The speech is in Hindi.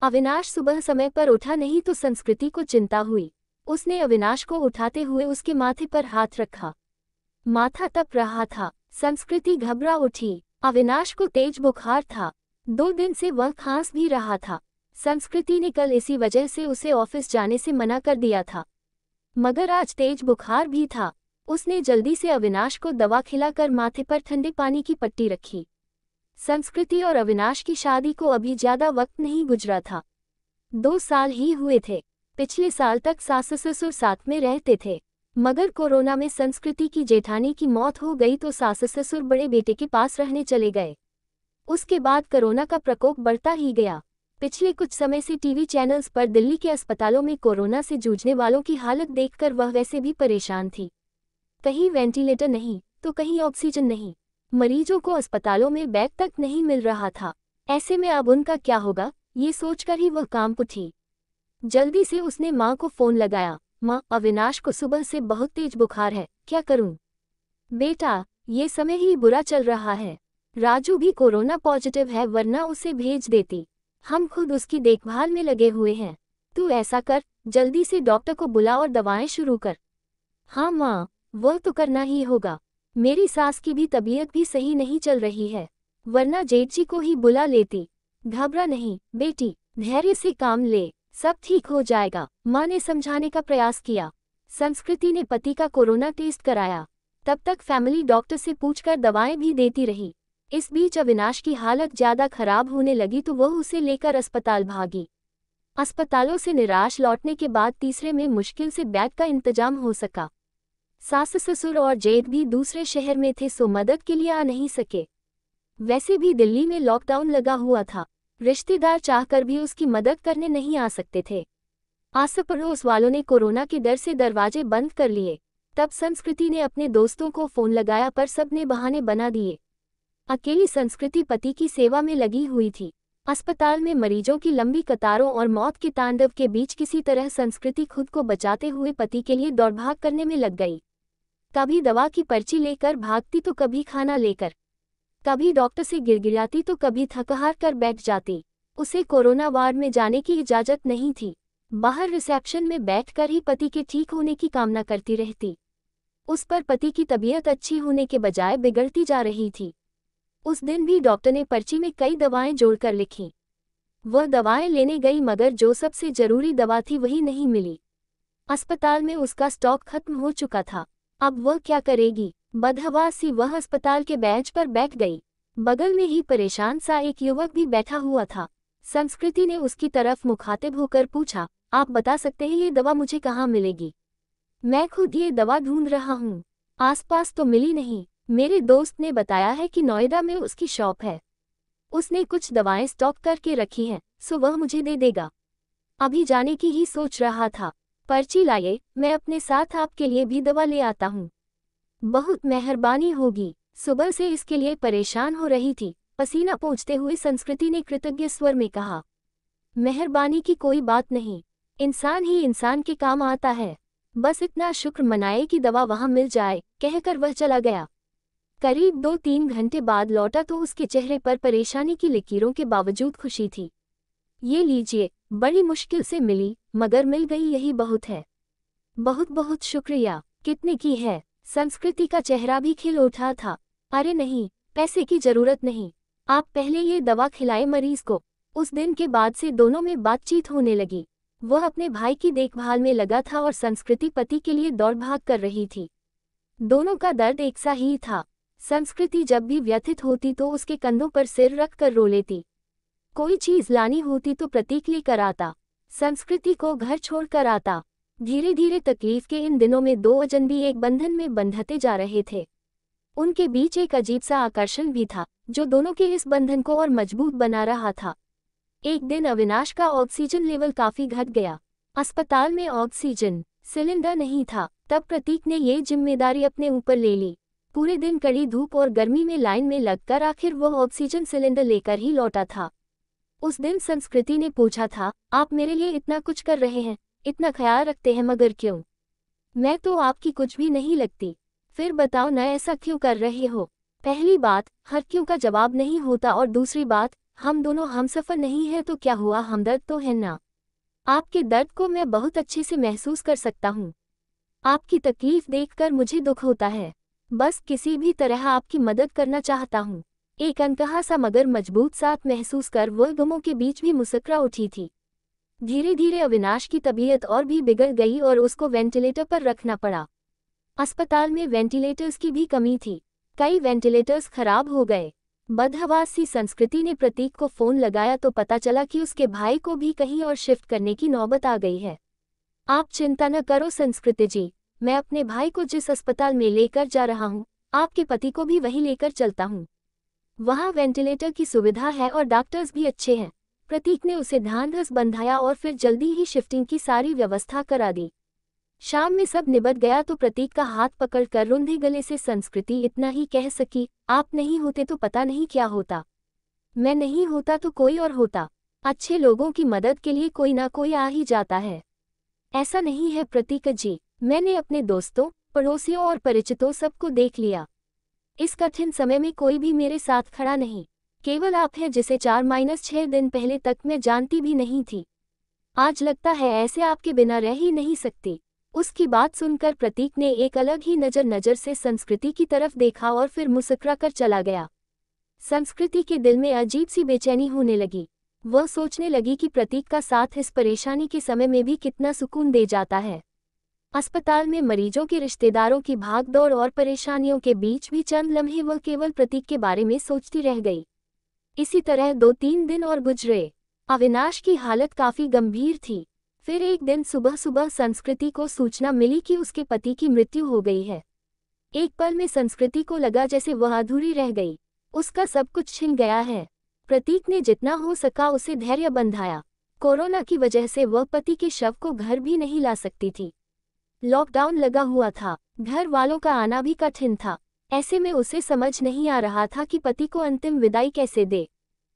अविनाश सुबह समय पर उठा नहीं तो संस्कृति को चिंता हुई। उसने अविनाश को उठाते हुए उसके माथे पर हाथ रखा। माथा तप रहा था। संस्कृति घबरा उठी। अविनाश को तेज बुखार था। 2 दिन से वह खांस भी रहा था। संस्कृति ने कल इसी वजह से उसे ऑफिस जाने से मना कर दिया था, मगर आज तेज बुखार भी था। उसने जल्दी से अविनाश को दवा खिलाकर माथे पर ठंडे पानी की पट्टी रखी। संस्कृति और अविनाश की शादी को अभी ज्यादा वक्त नहीं गुजरा था। 2 साल ही हुए थे। पिछले साल तक सास ससुर साथ में रहते थे, मगर कोरोना में संस्कृति की जेठानी की मौत हो गई तो सास ससुर बड़े बेटे के पास रहने चले गए। उसके बाद कोरोना का प्रकोप बढ़ता ही गया। पिछले कुछ समय से टीवी चैनल्स पर दिल्ली के अस्पतालों में कोरोना से जूझने वालों की हालत देखकर वह वैसे भी परेशान थी। कहीं वेंटिलेटर नहीं तो कहीं ऑक्सीजन नहीं। मरीजों को अस्पतालों में बेड तक नहीं मिल रहा था। ऐसे में अब उनका क्या होगा, ये सोचकर ही वह कांप उठी। जल्दी से उसने माँ को फोन लगाया। माँ, अविनाश को सुबह से बहुत तेज बुखार है, क्या करूं? बेटा, ये समय ही बुरा चल रहा है। राजू भी कोरोना पॉजिटिव है, वरना उसे भेज देती। हम खुद उसकी देखभाल में लगे हुए हैं। तू ऐसा कर, जल्दी से डॉक्टर को बुला और दवाएं शुरू कर। हाँ माँ, वह तो करना ही होगा। मेरी सास की भी तबीयत भी सही नहीं चल रही है, वरना जेठ जी को ही बुला लेती। घबरा नहीं बेटी, धैर्य से काम ले, सब ठीक हो जाएगा, माँ ने समझाने का प्रयास किया। संस्कृति ने पति का कोरोना टेस्ट कराया। तब तक फैमिली डॉक्टर से पूछकर दवाएं भी देती रही। इस बीच अविनाश की हालत ज्यादा खराब होने लगी तो वह उसे लेकर अस्पताल भागी। अस्पतालों से निराश लौटने के बाद तीसरे में मुश्किल से बेड का इंतजाम हो सका। सास ससुर और जेठ भी दूसरे शहर में थे सो मदद के लिए आ नहीं सके। वैसे भी दिल्ली में लॉकडाउन लगा हुआ था, रिश्तेदार चाहकर भी उसकी मदद करने नहीं आ सकते थे। आस पड़ोस वालों ने कोरोना के डर से दरवाजे बंद कर लिए। तब संस्कृति ने अपने दोस्तों को फोन लगाया पर सबने बहाने बना दिए। अकेली संस्कृति पति की सेवा में लगी हुई थी। अस्पताल में मरीजों की लंबी कतारों और मौत के तांडव के बीच किसी तरह संस्कृति खुद को बचाते हुए पति के लिए दौड़भाग करने में लग गई। कभी दवा की पर्ची लेकर भागती तो कभी खाना लेकर, कभी डॉक्टर से गिड़गिड़ाती तो कभी थक-हार कर बैठ जाती। उसे कोरोना वार्ड में जाने की इजाजत नहीं थी। बाहर रिसेप्शन में बैठकर ही पति के ठीक होने की कामना करती रहती। उस पर पति की तबीयत अच्छी होने के बजाय बिगड़ती जा रही थी। उस दिन भी डॉक्टर ने पर्ची में कई दवाएं जोड़कर लिखीं। वह दवाएं लेने गई मगर जो सबसे जरूरी दवा थी वही नहीं मिली। अस्पताल में उसका स्टॉक खत्म हो चुका था। अब वह क्या करेगी? बदहवास सी वह अस्पताल के बेंच पर बैठ गई। बगल में ही परेशान सा एक युवक भी बैठा हुआ था। संस्कृति ने उसकी तरफ मुखातिब होकर पूछा, आप बता सकते हैं ये दवा मुझे कहाँ मिलेगी? मैं खुद ये दवा ढूंढ रहा हूँ, आसपास तो मिली नहीं। मेरे दोस्त ने बताया है कि नोएडा में उसकी शॉप है। उसने कुछ दवाएं स्टॉक करके रखी हैं, सो वह मुझे दे देगा। अभी जाने की ही सोच रहा था। पर्ची लाइए, मैं अपने साथ आपके लिए भी दवा ले आता हूँ। बहुत मेहरबानी होगी। सुबह से इसके लिए परेशान हो रही थी। पसीना पोंछते हुए संस्कृति ने कृतज्ञ स्वर में कहा, मेहरबानी की कोई बात नहीं, इंसान ही इंसान के काम आता है। बस इतना शुक्र मनाए कि दवा वहां मिल जाए, कहकर वह चला गया। करीब 2-3 घंटे बाद लौटा तो उसके चेहरे पर परेशानी की लकीरों के बावजूद खुशी थी। ये लीजिए, बड़ी मुश्किल से मिली, मगर मिल गई, यही बहुत है। बहुत बहुत शुक्रिया। कितने की है? संस्कृति का चेहरा भी खिल उठा था। अरे नहीं, पैसे की जरूरत नहीं, आप पहले ये दवा खिलाए मरीज को। उस दिन के बाद से दोनों में बातचीत होने लगी। वह अपने भाई की देखभाल में लगा था और संस्कृति पति के लिए दौड़ भाग कर रही थी। दोनों का दर्द एक सा ही था। संस्कृति जब भी व्यथित होती तो उसके कंधों पर सिर रख कर रो लेती। कोई चीज लानी होती तो प्रतीक लेकर आता, संस्कृति को घर छोड़कर आता। धीरे धीरे तकलीफ के इन दिनों में 2 अजनबी एक बंधन में बंधते जा रहे थे। उनके बीच एक अजीब सा आकर्षण भी था जो दोनों के इस बंधन को और मजबूत बना रहा था। एक दिन अविनाश का ऑक्सीजन लेवल काफी घट गया। अस्पताल में ऑक्सीजन सिलेंडर नहीं था। तब प्रतीक ने ये जिम्मेदारी अपने ऊपर ले ली। पूरे दिन कड़ी धूप और गर्मी में लाइन में लगकर आखिर वह ऑक्सीजन सिलेंडर लेकर ही लौटा था। उस दिन संस्कृति ने पूछा था, आप मेरे लिए इतना कुछ कर रहे हैं, इतना ख्याल रखते हैं, मगर क्यों? मैं तो आपकी कुछ भी नहीं लगती। फिर बताओ न, ऐसा क्यों कर रहे हो? पहली बात, हर क्यों का जवाब नहीं होता, और दूसरी बात, हम दोनों हमसफर नहीं है तो क्या हुआ, हमदर्द तो है ना। आपके दर्द को मैं बहुत अच्छे से महसूस कर सकता हूँ। आपकी तकलीफ देखकर मुझे दुख होता है। बस किसी भी तरह आपकी मदद करना चाहता हूँ। एक अनकहा सा मगर मजबूत साथ महसूस कर वह गमों के बीच भी मुस्कुरा उठी थी। धीरे धीरे अविनाश की तबीयत और भी बिगड़ गई और उसको वेंटिलेटर पर रखना पड़ा। अस्पताल में वेंटिलेटर्स की भी कमी थी। कई वेंटिलेटर्स खराब हो गए। बदहवास सी संस्कृति ने प्रतीक को फोन लगाया तो पता चला कि उसके भाई को भी कहीं और शिफ्ट करने की नौबत आ गई है। आप चिंता न करो संस्कृति जी, मैं अपने भाई को जिस अस्पताल में लेकर जा रहा हूँ, आपके पति को भी वहीं लेकर चलता हूँ। वहाँ वेंटिलेटर की सुविधा है और डॉक्टर्स भी अच्छे हैं। प्रतीक ने उसे ढांढस बंधाया और फिर जल्दी ही शिफ्टिंग की सारी व्यवस्था करा दी। शाम में सब निबट गया तो प्रतीक का हाथ पकड़कर रुंधे गले से संस्कृति इतना ही कह सकी, आप नहीं होते तो पता नहीं क्या होता। मैं नहीं होता तो कोई और होता। अच्छे लोगों की मदद के लिए कोई ना कोई आ ही जाता है। ऐसा नहीं है प्रतीक जी, मैंने अपने दोस्तों, पड़ोसियों और परिचितों सबको देख लिया। इस कठिन समय में कोई भी मेरे साथ खड़ा नहीं। केवल आप हैं जिसे 4-6 दिन पहले तक मैं जानती भी नहीं थी। आज लगता है ऐसे आपके बिना रह ही नहीं सकती। उसकी बात सुनकर प्रतीक ने एक अलग ही नजर से संस्कृति की तरफ देखा और फिर मुस्कुरा कर चला गया। संस्कृति के दिल में अजीब सी बेचैनी होने लगी। वह सोचने लगी कि प्रतीक का साथ इस परेशानी के समय में भी कितना सुकून दे जाता है। अस्पताल में मरीजों के रिश्तेदारों की भागदौड़ और परेशानियों के बीच भी चंद लम्हे वह केवल प्रतीक के बारे में सोचती रह गई। इसी तरह 2-3 दिन और गुजरे। अविनाश की हालत काफी गंभीर थी। फिर एक दिन सुबह संस्कृति को सूचना मिली कि उसके पति की मृत्यु हो गई है। एक पल में संस्कृति को लगा जैसे वह अधूरी रह गई। उसका सब कुछ छिन गया है। प्रतीक ने जितना हो सका उसे धैर्य बंधाया। कोरोना की वजह से वह पति के शव को घर भी नहीं ला सकती थी। लॉकडाउन लगा हुआ था, घर वालों का आना भी कठिन था। ऐसे में उसे समझ नहीं आ रहा था कि पति को अंतिम विदाई कैसे दे।